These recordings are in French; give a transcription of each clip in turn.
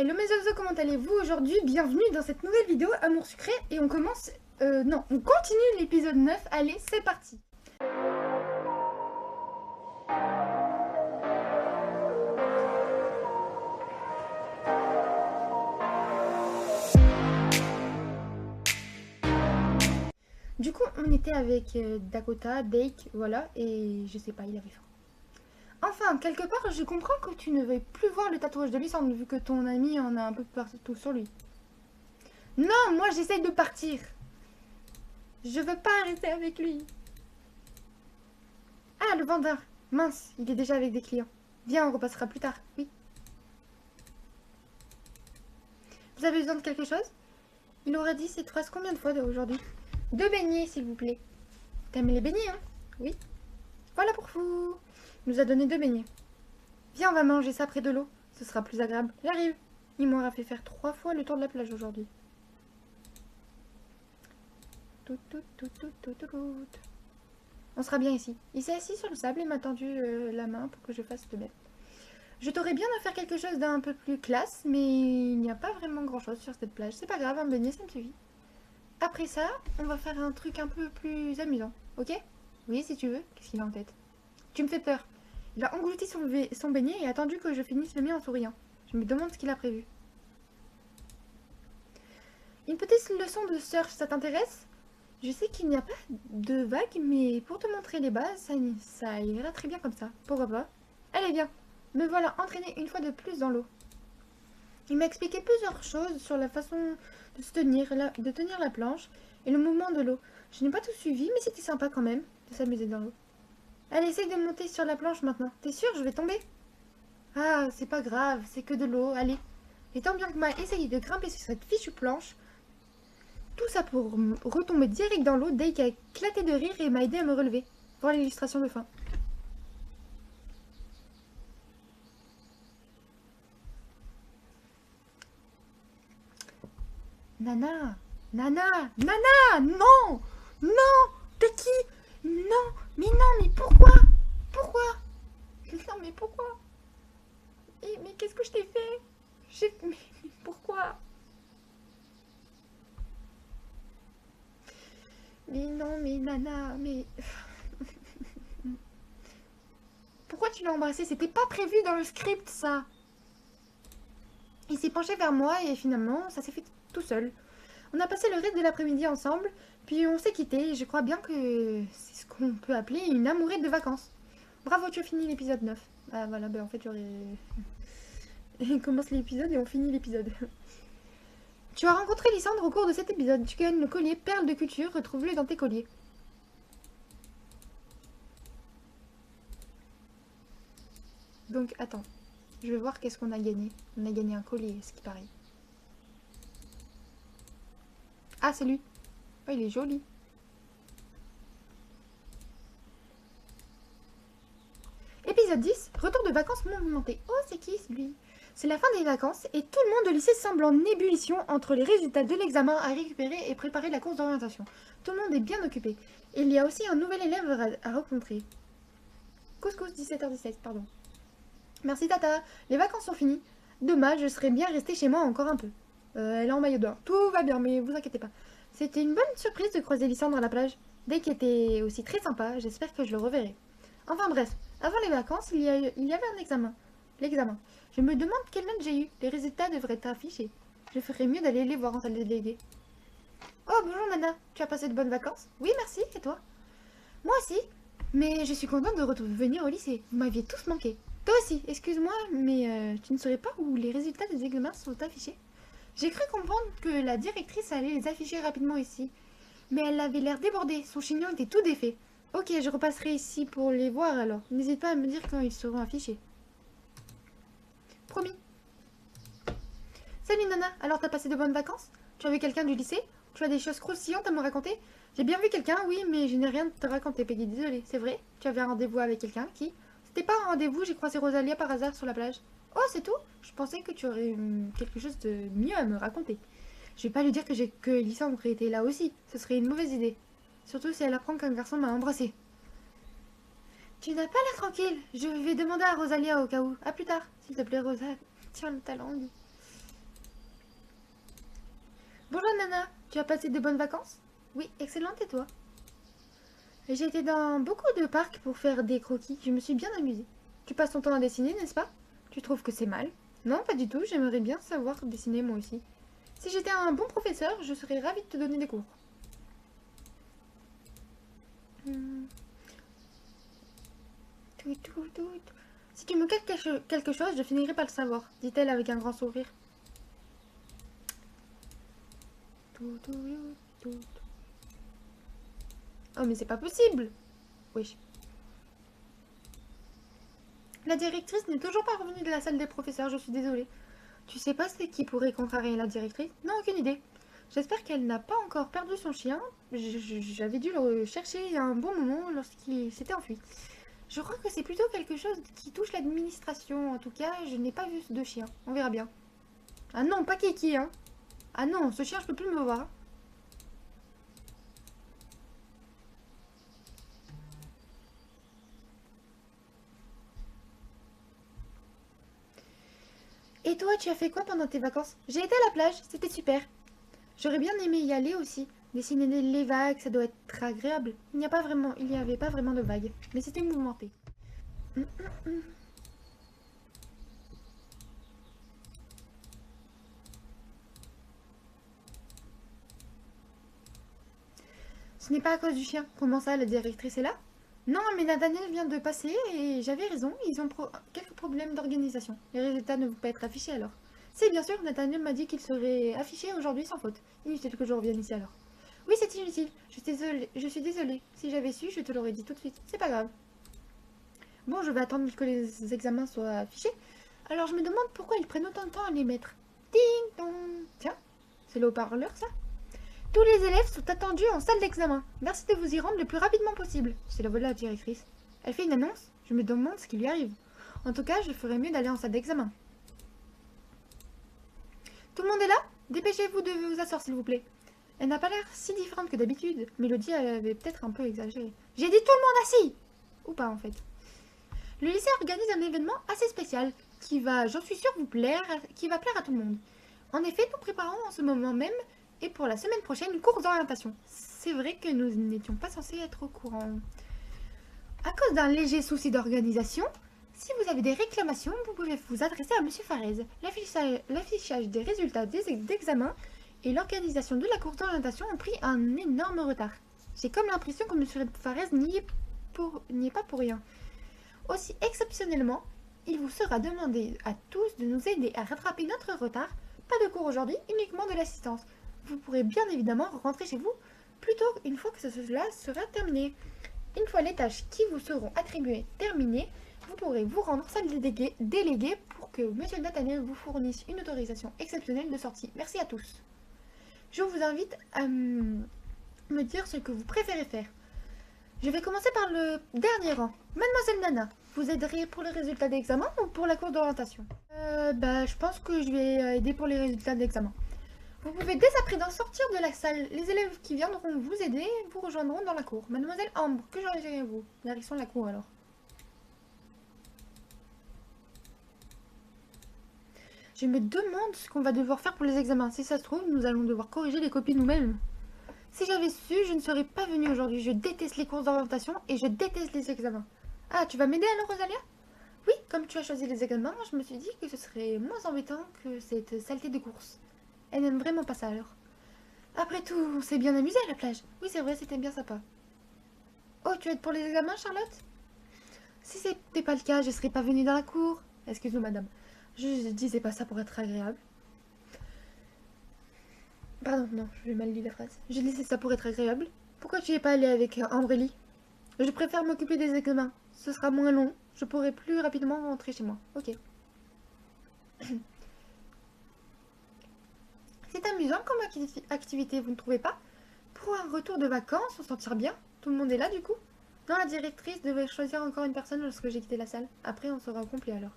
Hello mes oiseaux, comment allez-vous aujourd'hui? Bienvenue dans cette nouvelle vidéo Amour sucré et on commence... non, on continue l'épisode 9. Allez, c'est parti. Du coup, on était avec Dakota, Dake, voilà, et je sais pas, il avait faim. Enfin, quelque part, je comprends que tu ne veuilles plus voir le tatouage de Lysandre vu que ton ami en a un peu partout sur lui. Non, moi j'essaye de partir. Je veux pas rester avec lui. Ah, le vendeur. Mince, il est déjà avec des clients. Viens, on repassera plus tard. Oui. Vous avez besoin de quelque chose? Il aurait dit cette phrase combien de fois aujourd'hui? 2 beignets, s'il vous plaît. T'aimes les beignets, hein? Oui. Voilà pour vous. Il nous a donné 2 beignets. Viens, on va manger ça près de l'eau. Ce sera plus agréable. J'arrive. Il m'aura fait faire 3 fois le tour de la plage aujourd'hui. On sera bien ici. Il s'est assis sur le sable et m'a tendu la main pour que je fasse de même. Je t'aurais bien de faire quelque chose d'un peu plus classe, mais il n'y a pas vraiment grand chose sur cette plage. C'est pas grave, un beignet, ça me suffit. Après ça, on va faire un truc un peu plus amusant, ok? Oui, si tu veux. Qu'est-ce qu'il a en tête? Tu me fais peur. Il a englouti son beignet et attendu que je finisse le mien en souriant. Je me demande ce qu'il a prévu. Une petite leçon de surf, ça t'intéresse? Je sais qu'il n'y a pas de vagues, mais pour te montrer les bases, ça ira très bien comme ça. Pourquoi pas? Allez, viens. Me voilà entraîné une fois de plus dans l'eau. Il m'a expliqué plusieurs choses sur la façon de tenir la planche et le mouvement de l'eau. Je n'ai pas tout suivi, mais c'était sympa quand même de s'amuser dans l'eau. Allez, essaye de monter sur la planche maintenant. T'es sûr, je vais tomber? Ah, c'est pas grave, c'est que de l'eau, allez. Et tant bien que mal essayé de grimper sur cette fichue planche, tout ça pour retomber direct dans l'eau. Dake a éclaté de rire et m'a aidé à me relever. Voir l'illustration de fin. Nana, Nana, Nana, non, non, t'es qui? Non, mais pourquoi? Pourquoi? Non, mais pourquoi? Mais qu'est-ce que je t'ai fait? Mais pourquoi? Mais non, mais Nana, mais... Pourquoi tu l'as embrassé? C'était pas prévu dans le script, ça. Il s'est penché vers moi et finalement, ça s'est fait tout seul. On a passé le reste de l'après-midi ensemble, puis on s'est quitté et je crois bien que c'est ce qu'on peut appeler une amourette de vacances. Bravo, tu as fini l'épisode 9. Ah voilà, ben en fait j'aurais... On commence l'épisode et on finit l'épisode. Tu as rencontré Lysandre au cours de cet épisode. Tu gagnes le collier Perle de Culture, retrouve-le dans tes colliers. Donc attends, je vais voir qu'est-ce qu'on a gagné. On a gagné un collier, ce qui paraît. Ah, c'est lui. Oh, il est joli. Épisode 10, retour de vacances mouvementé. Oh, c'est qui lui? C'est la fin des vacances et tout le monde au lycée semble en ébullition entre les résultats de l'examen à récupérer et préparer la course d'orientation. Tout le monde est bien occupé. Et il y a aussi un nouvel élève à rencontrer. Couscous 17h17, pardon. Merci Tata, les vacances sont finies. Dommage, je serais bien restée chez moi encore un peu. Elle est en maillot de bain. Tout va bien, mais vous inquiétez pas. C'était une bonne surprise de croiser Lysandre à la plage. Dès qu'il était aussi très sympa, j'espère que je le reverrai. Enfin bref, avant les vacances, il y avait un examen. L'examen. Je me demande quelle note j'ai eu. Les résultats devraient être affichés. Je ferais mieux d'aller les voir en salle de délégué. Oh, bonjour Nana. Tu as passé de bonnes vacances? Oui, merci. Et toi? Moi aussi. Mais je suis contente de revenir au lycée. Vous m'aviez tous manqué. Toi aussi. Excuse-moi, mais tu ne saurais pas où les résultats des examens sont affichés? J'ai cru comprendre que la directrice allait les afficher rapidement ici. Mais elle avait l'air débordée. Son chignon était tout défait. Ok, je repasserai ici pour les voir alors. N'hésite pas à me dire quand ils seront affichés. Promis. Salut Nana, alors t'as passé de bonnes vacances? Tu as vu quelqu'un du lycée? Tu as des choses croustillantes à me raconter? J'ai bien vu quelqu'un, oui, mais je n'ai rien à te raconter, Peggy, désolée. C'est vrai? Tu avais un rendez-vous avec quelqu'un? Qui? C'était pas un rendez-vous, j'ai croisé Rosalia par hasard sur la plage. Oh, c'est tout? Je pensais que tu aurais quelque chose de mieux à me raconter. Je vais pas lui dire que Lysandre était là aussi, ce serait une mauvaise idée. Surtout si elle apprend qu'un garçon m'a embrassé. Tu n'as pas l'air tranquille. Je vais demander à Rosalia au cas où. À plus tard, s'il te plaît, Rosa. Tiens ta langue. Bonjour Nana, tu as passé de bonnes vacances? Oui, excellente, et toi? J'ai été dans beaucoup de parcs pour faire des croquis, je me suis bien amusée. Tu passes ton temps à dessiner, n'est-ce pas? Tu trouves que c'est mal? Non, pas du tout, j'aimerais bien savoir dessiner moi aussi. Si j'étais un bon professeur, je serais ravie de te donner des cours. Hmm. Tout, tout, tout. Si tu me caches quelque chose, je finirai par le savoir, dit-elle avec un grand sourire. Tout, tout, tout, tout. Oh, mais c'est pas possible! Oui. La directrice n'est toujours pas revenue de la salle des professeurs, je suis désolée. Tu sais pas c'est qui pourrait contrarier la directrice? Non, aucune idée. J'espère qu'elle n'a pas encore perdu son chien. J'avais dû le chercher un bon moment lorsqu'il s'était enfui. Je crois que c'est plutôt quelque chose qui touche l'administration. En tout cas, je n'ai pas vu de chien. On verra bien. Ah non, pas Kiki, hein. Ah non, ce chien, je peux plus me voir. Et toi, tu as fait quoi pendant tes vacances? J'ai été à la plage, c'était super. J'aurais bien aimé y aller aussi. Dessiner les vagues, ça doit être agréable. Il n'y avait pas vraiment de vagues, mais c'était mouvementé. Hum, hum, hum. Ce n'est pas à cause du chien. Comment ça, la directrice est là? Non, mais Nathaniel vient de passer et j'avais raison, ils ont quelques problèmes d'organisation. Les résultats ne vont pas être affichés alors. Si, bien sûr, Nathaniel m'a dit qu'il serait affiché aujourd'hui sans faute. Inutile que je revienne ici alors. Oui, c'est inutile. Je suis désolée. Si j'avais su, je te l'aurais dit tout de suite. C'est pas grave. Bon, je vais attendre que les examens soient affichés. Alors je me demande pourquoi ils prennent autant de temps à les mettre. Ding dong. Tiens, c'est le haut-parleur ça? Tous les élèves sont attendus en salle d'examen. Merci de vous y rendre le plus rapidement possible. C'est la voix de la directrice. Elle fait une annonce. Je me demande ce qui lui arrive. En tout cas, je ferais mieux d'aller en salle d'examen. Tout le monde est là? Dépêchez-vous de vous asseoir, s'il vous plaît. Elle n'a pas l'air si différente que d'habitude. Mélodie avait peut-être un peu exagéré. J'ai dit tout le monde assis! Ou pas, en fait. Le lycée organise un événement assez spécial qui va, j'en suis sûre, qui va plaire à tout le monde. En effet, nous préparons en ce moment même et pour la semaine prochaine une course d'orientation. C'est vrai que nous n'étions pas censés être au courant. À cause d'un léger souci d'organisation, si vous avez des réclamations, vous pouvez vous adresser à Monsieur Farez. L'affichage des résultats d'examen et l'organisation de la course d'orientation ont pris un énorme retard. J'ai comme l'impression que Monsieur Farez n'y est pas pour rien. Aussi exceptionnellement, il vous sera demandé à tous de nous aider à rattraper notre retard. Pas de cours aujourd'hui, uniquement de l'assistance. Vous pourrez bien évidemment rentrer chez vous plus tôt une fois que cela sera terminé. Une fois les tâches qui vous seront attribuées terminées, vous pourrez vous rendre en salle déléguée pour que Monsieur Nathaniel vous fournisse une autorisation exceptionnelle de sortie. Merci à tous. Je vous invite à me dire ce que vous préférez faire. Je vais commencer par le dernier rang. Mademoiselle Nana, vous aiderez pour les résultats d'examen ou pour la cour d'orientation? Je pense que je vais aider pour les résultats d'examen. Vous pouvez dès à présent sortir de la salle. Les élèves qui viendront vous aider vous rejoindront dans la cour. Mademoiselle Ambre, que gérez-vous? Direction la cour alors. Je me demande ce qu'on va devoir faire pour les examens. Si ça se trouve, nous allons devoir corriger les copies nous-mêmes. Si j'avais su, je ne serais pas venue aujourd'hui. Je déteste les courses d'orientation et je déteste les examens. Ah, tu vas m'aider alors, Rosalia? Oui, comme tu as choisi les examens, je me suis dit que ce serait moins embêtant que cette saleté de course. Elle n'aime vraiment pas ça alors. Après tout, on s'est bien amusé à la plage. Oui, c'est vrai, c'était bien sympa. Oh, tu aides pour les examens, Charlotte? Si c'était pas le cas, je serais pas venue dans la cour. Excuse-moi, madame. Je disais pas ça pour être agréable. Pardon, non, j'ai mal lu la phrase. Je disais ça pour être agréable. Pourquoi tu es pas allé avec Ambrélie? Je préfère m'occuper des examens. Ce sera moins long. Je pourrai plus rapidement rentrer chez moi. Ok. C'est amusant comme activité, vous ne trouvez pas? Pour un retour de vacances, on s'en tire bien. Tout le monde est là du coup? Non, la directrice devait choisir encore une personne lorsque j'ai quitté la salle. Après, on sera au complet alors.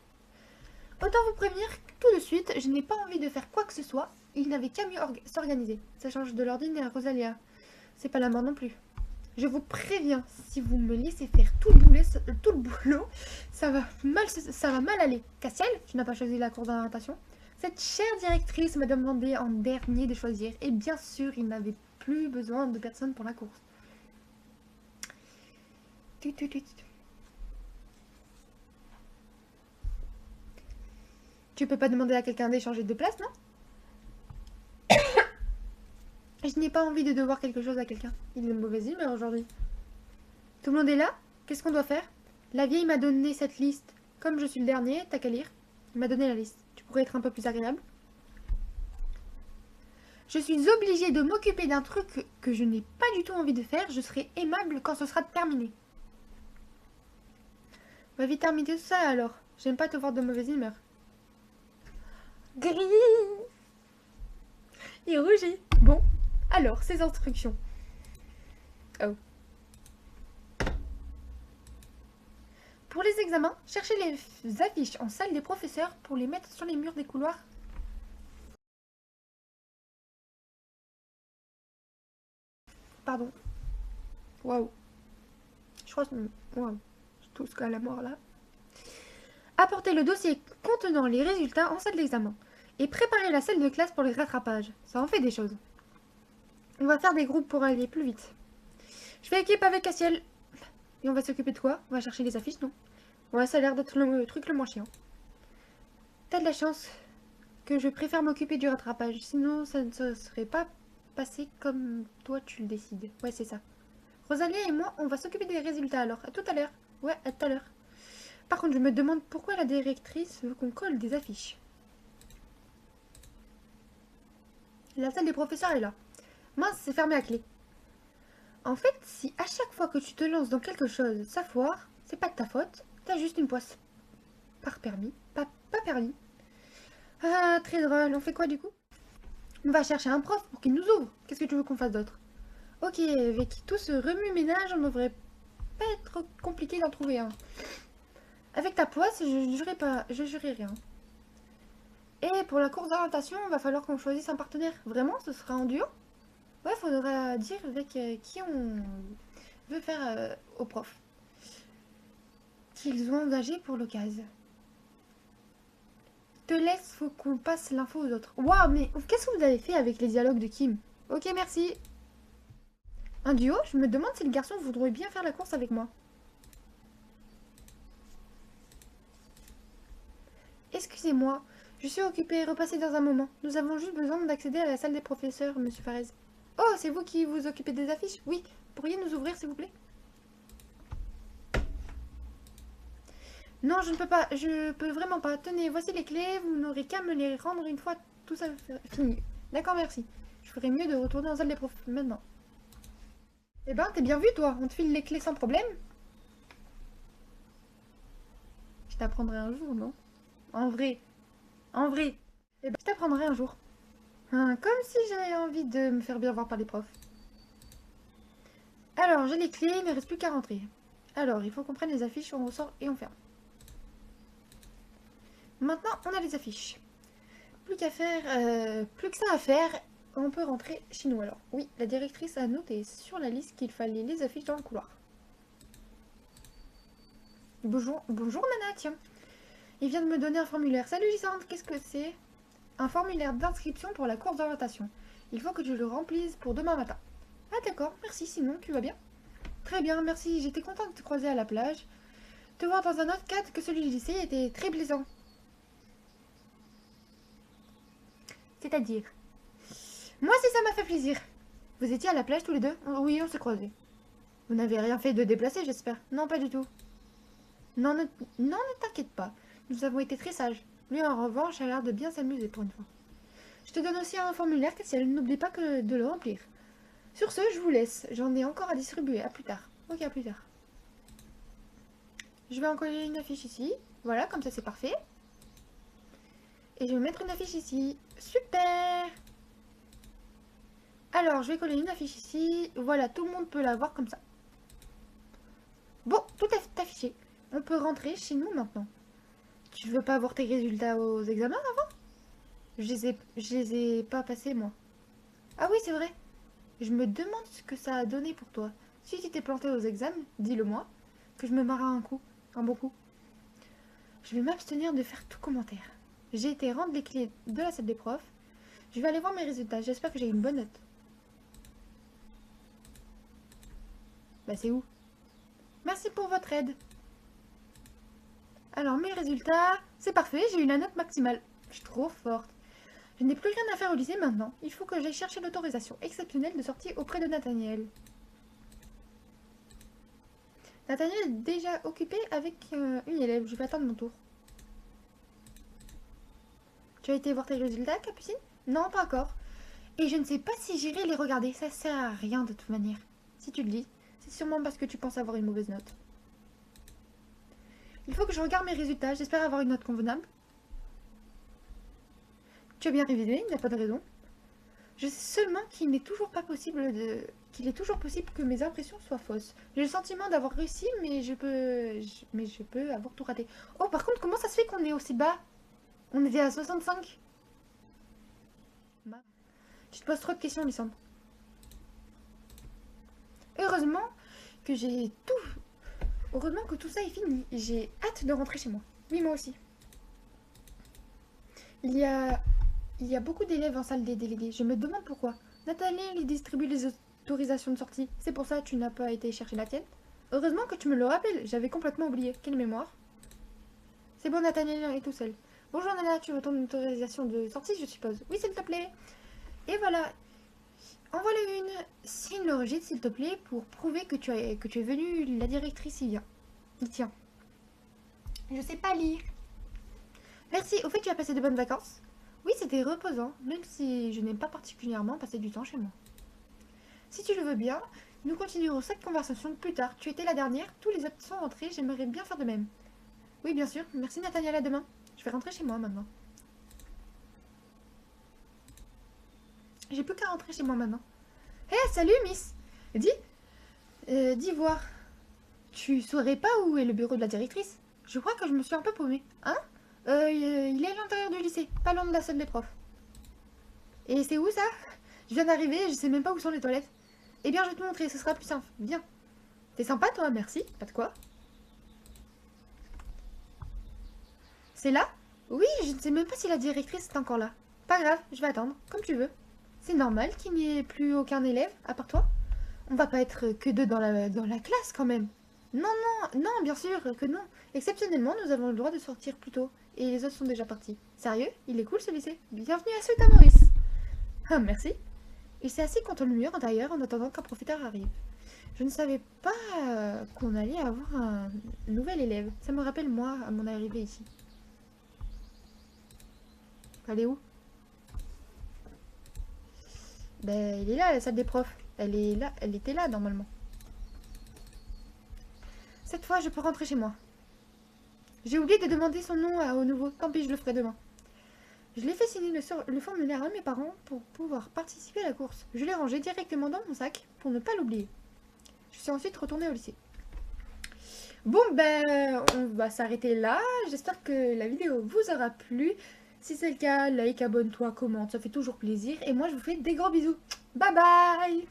Autant vous prévenir tout de suite, je n'ai pas envie de faire quoi que ce soit. Il n'avait qu'à mieux s'organiser. Ça change de l'ordinaire, Rosalia. C'est pas la mort non plus. Je vous préviens, si vous me laissez faire tout le boulot, ça va mal aller. Cassiel, tu n'as pas choisi la cour d'orientation? Cette chère directrice m'a demandé en dernier de choisir. Et bien sûr, il n'avait plus besoin de personne pour la course. Tu peux pas demander à quelqu'un d'échanger de place, non? Je n'ai pas envie de devoir quelque chose à quelqu'un. Il est de mauvaise humeur aujourd'hui. Tout le monde est là? Qu'est-ce qu'on doit faire? La vieille m'a donné cette liste. Comme je suis le dernier, t'as qu'à lire. Il m'a donné la liste. Tu pourrais être un peu plus agréable? Je suis obligée de m'occuper d'un truc que je n'ai pas du tout envie de faire. Je serai aimable quand ce sera terminé. Va vite terminer tout ça alors. J'aime pas te voir de mauvaise humeur. Gris. Il rougit. Bon, alors, ces instructions. Oh. Pour les examens, cherchez les affiches en salle des professeurs pour les mettre sur les murs des couloirs. Pardon. Waouh. Je crois que... Waouh. Tout ce qu'à la mort là. Apportez le dossier contenant les résultats en salle d'examen. Et préparez la salle de classe pour les rattrapages. Ça en fait des choses. On va faire des groupes pour aller plus vite. Je fais équipe avec Cassiel. Et on va s'occuper de quoi? On va chercher les affiches, non? Ouais, ça a l'air d'être le truc le moins chiant. T'as de la chance que je préfère m'occuper du rattrapage. Sinon, ça ne se serait pas passé comme toi tu le décides. Ouais, c'est ça. Rosalie et moi, on va s'occuper des résultats alors. À tout à l'heure. Ouais, à tout à l'heure. Par contre, je me demande pourquoi la directrice veut qu'on colle des affiches. La salle des professeurs est là. Mince, c'est fermé à clé. En fait, si à chaque fois que tu te lances dans quelque chose, ça foire, c'est pas de ta faute, t'as juste une poisse. Par permis, pas permis. Ah, très drôle, on fait quoi du coup? On va chercher un prof pour qu'il nous ouvre. Qu'est-ce que tu veux qu'on fasse d'autre? Ok, avec tout ce remue-ménage, on devrait pas être compliqué d'en trouver un. Avec ta poisse, je jurerai rien. Et pour la course d'orientation, il va falloir qu'on choisisse un partenaire. Vraiment, ce sera en duo? Ouais, faudra dire avec qui on veut faire au prof. Qu'ils ont engagé pour l'occasion. Te laisse, faut qu'on passe l'info aux autres. Waouh, mais qu'est-ce que vous avez fait avec les dialogues de Kim? Ok, merci. Un duo? Je me demande si le garçon voudrait bien faire la course avec moi. Excusez-moi, je suis occupée, repassez dans un moment. Nous avons juste besoin d'accéder à la salle des professeurs, monsieur Farez. Oh, c'est vous qui vous occupez des affiches? Oui, pourriez nous ouvrir s'il vous plaît? Non, je ne peux pas, je peux vraiment pas. Tenez, voici les clés, vous n'aurez qu'à me les rendre une fois tout ça fini. D'accord, merci. Je ferais mieux de retourner en salle des profs maintenant. Eh ben, t'es bien vu toi, on te file les clés sans problème. Je t'apprendrai un jour, non? En vrai. En vrai. Eh ben, je t'apprendrai un jour. Hein, comme si j'avais envie de me faire bien voir par les profs. Alors, j'ai les clés, il ne reste plus qu'à rentrer. Alors, il faut qu'on prenne les affiches, on ressort et on ferme. Maintenant, on a les affiches. Plus qu'à faire, plus que ça à faire, on peut rentrer chez nous alors. Oui, la directrice a noté sur la liste qu'il fallait les affiches dans le couloir. Bonjour, bonjour Nana, tiens. Il vient de me donner un formulaire. Salut Gisande, qu'est-ce que c'est? Un formulaire d'inscription pour la course d'orientation. Il faut que je le remplisse pour demain matin. Ah d'accord, merci, sinon tu vas bien? Très bien, merci, j'étais contente de te croiser à la plage. Te voir dans un autre cadre que celui du lycée était très plaisant. C'est-à-dire? Moi aussi ça m'a fait plaisir. Vous étiez à la plage tous les deux? Oui, on s'est croisés. Vous n'avez rien fait de déplacé, j'espère? Non, pas du tout. Non, ne t'inquiète pas. Nous avons été très sages. Lui, en revanche, a l'air de bien s'amuser pour une fois. Je te donne aussi un formulaire, Cassiel. N'oublie pas de le remplir. Sur ce, je vous laisse. J'en ai encore à distribuer. À plus tard. Ok, à plus tard. Je vais en coller une affiche ici. Voilà, comme ça c'est parfait. Et je vais mettre une affiche ici. Super! Alors, je vais coller une affiche ici. Voilà, tout le monde peut la voir comme ça. Bon, tout est affiché. On peut rentrer chez nous maintenant. Tu veux pas avoir tes résultats aux examens avant? Je les ai pas passés, moi. Ah oui, c'est vrai. Je me demande ce que ça a donné pour toi. Si tu t'es planté aux examens, dis-le moi, que je me marre un coup, un bon coup. Je vais m'abstenir de faire tout commentaire. J'ai été rendre les clés de la salle des profs. Je vais aller voir mes résultats. J'espère que j'ai une bonne note. Bah c'est où? Merci pour votre aide. Alors mes résultats, c'est parfait, j'ai eu la note maximale. Je suis trop forte. Je n'ai plus rien à faire au lycée maintenant. Il faut que j'aille chercher l'autorisation exceptionnelle de sortie auprès de Nathaniel. Nathaniel est déjà occupé avec une élève. Je vais attendre mon tour. Tu as été voir tes résultats, Capucine? Non, pas encore. Et je ne sais pas si j'irai les regarder. Ça sert à rien de toute manière. Si tu le dis, c'est sûrement parce que tu penses avoir une mauvaise note. Il faut que je regarde mes résultats. J'espère avoir une note convenable. Tu as bien révisé, il n'y a pas de raison. Je sais seulement qu'il n'est toujours pas possible de... qu'il est toujours possible que mes impressions soient fausses. J'ai le sentiment d'avoir réussi, mais je peux avoir tout raté. Oh, par contre, comment ça se fait qu'on est aussi bas? On était à 65. Tu te poses trop de questions, Lysandre. Heureusement que j'ai tout... Heureusement que tout ça est fini. J'ai hâte de rentrer chez moi. Oui, moi aussi. Il y a beaucoup d'élèves en salle des délégués. Je me demande pourquoi. Nathaniel il distribue les autorisations de sortie. C'est pour ça que tu n'as pas été chercher la tienne. Heureusement que tu me le rappelles. J'avais complètement oublié. Quelle mémoire. C'est bon, Nathaniel est tout seul. Bonjour Nana, tu veux ton autorisation de sortie, je suppose. Oui, s'il te plaît. Et voilà. Envoie-le une. Signe le registre, s'il te plaît, pour prouver que tu es venu. La directrice y vient. Il tient. Je sais pas lire. Merci. Au fait, tu as passé de bonnes vacances? Oui, c'était reposant, même si je n'aime pas particulièrement passer du temps chez moi. Si tu le veux bien, nous continuerons cette conversation plus tard. Tu étais la dernière, tous les autres sont rentrés, j'aimerais bien faire de même. Oui, bien sûr. Merci Nathaniel, à demain. Je vais rentrer chez moi maintenant. J'ai plus qu'à rentrer chez moi maintenant. Hé, salut Miss. Dis voir. Tu saurais pas où est le bureau de la directrice? Je crois que je me suis un peu paumée. Hein? Il est à l'intérieur du lycée, pas loin de la salle des profs. Et c'est où ça? Je viens d'arriver, je sais même pas où sont les toilettes. Eh bien, je vais te montrer, ce sera plus simple. Viens. T'es sympa, toi, merci. Pas de quoi. C'est là? Oui, je ne sais même pas si la directrice est encore là. Pas grave, je vais attendre, comme tu veux. C'est normal qu'il n'y ait plus aucun élève, à part toi. On va pas être que deux dans la classe, quand même. Non, non, non, bien sûr que non. Exceptionnellement, nous avons le droit de sortir plus tôt. Et les autres sont déjà partis. Sérieux? Il est cool ce lycée. Bienvenue à Suite à Maurice. Ah, merci. Il s'est assis contre le mur, d'ailleurs, en attendant qu'un professeur arrive. Je ne savais pas qu'on allait avoir un nouvel élève. Ça me rappelle moi, à mon arrivée ici. Elle est où? Ben, elle est là, la salle des profs. Elle est là, elle était là, normalement. Cette fois, je peux rentrer chez moi. J'ai oublié de demander son nom au nouveau. Tant pis, je le ferai demain. Je l'ai fait signer le formulaire à mes parents pour pouvoir participer à la course. Je l'ai rangé directement dans mon sac pour ne pas l'oublier. Je suis ensuite retournée au lycée. Bon, ben, on va s'arrêter là. J'espère que la vidéo vous aura plu. Si c'est le cas, like, abonne-toi, commente, ça fait toujours plaisir. Et moi, je vous fais des gros bisous. Bye bye!